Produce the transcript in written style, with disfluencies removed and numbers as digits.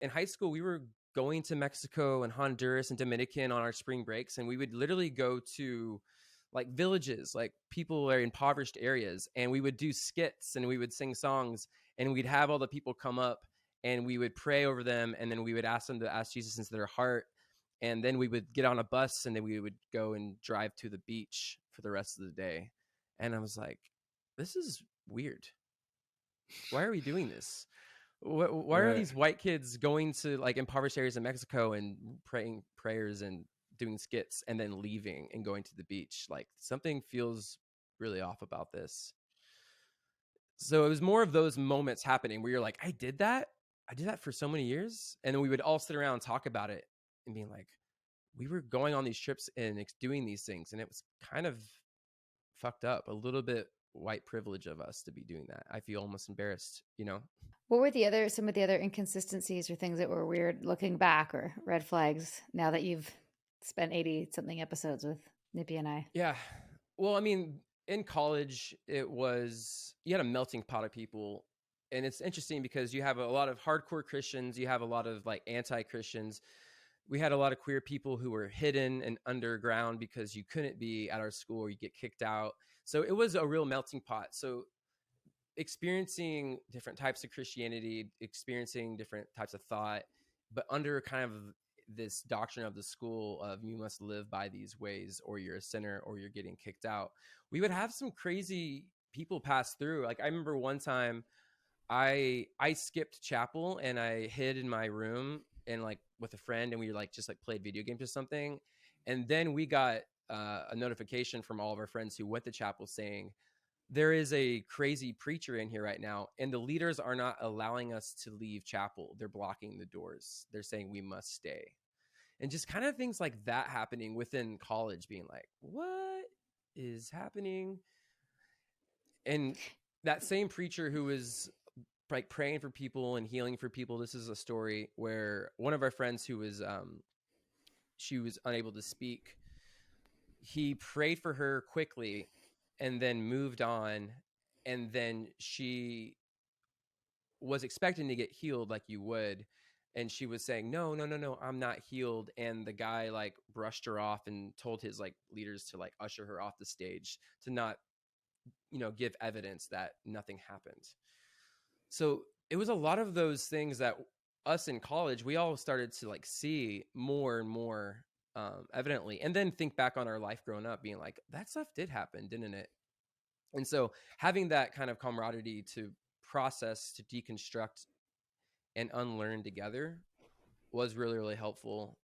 in high school, we were going to Mexico and Honduras and Dominican on our spring breaks. And we would literally go to like villages, like people are in impoverished areas. And we would do skits and we would sing songs and we'd have all the people come up and we would pray over them. And then we would ask them to ask Jesus into their heart. And then we would get on a bus and then we would go and drive to the beach for the rest of the day. And I was like, this is weird. Why are we doing this? Why are these white kids going to like impoverished areas in Mexico and praying prayers and doing skits and then leaving and going to the beach? Like something feels really off about this. So it was more of those moments happening where you're like, I did that for so many years. And then we would all sit around and talk about it and being like, we were going on these trips and doing these things. And it was kind of fucked up, a little bit white privilege of us to be doing that. I feel almost embarrassed, you know? What were some of the other inconsistencies or things that were weird looking back, or red flags now that you've spent 80 something episodes with Nippy and I? Yeah. Well, I mean, in college, you had a melting pot of people. And it's interesting because you have a lot of hardcore Christians, you have a lot of like anti-Christians. We had a lot of queer people who were hidden and underground because you couldn't be at our school or you get kicked out. So it was a real melting pot. So experiencing different types of Christianity, experiencing different types of thought, but under kind of this doctrine of the school of you must live by these ways or you're a sinner or you're getting kicked out. We would have some crazy people pass through. Like I remember one time I skipped chapel and I hid in my room and like with a friend and we like just like played video games or something. And then we got a notification from all of our friends who went to chapel saying, there is a crazy preacher in here right now, and the leaders are not allowing us to leave chapel. They're blocking the doors. They're saying we must stay. And just kind of things like that happening within college, being like, what is happening? And that same preacher who was like praying for people and healing for people. This is a story where one of our friends who was, she was unable to speak. He prayed for her quickly and then moved on. And then she was expecting to get healed like you would. And she was saying, no, I'm not healed. And the guy like brushed her off and told his like leaders to like usher her off the stage to not, give evidence that nothing happened. So it was a lot of those things that us in college, we all started to like see more and more evidently, and then think back on our life growing up being like, that stuff did happen, didn't it? And so having that kind of camaraderie to process, to deconstruct and unlearn together was really, really helpful.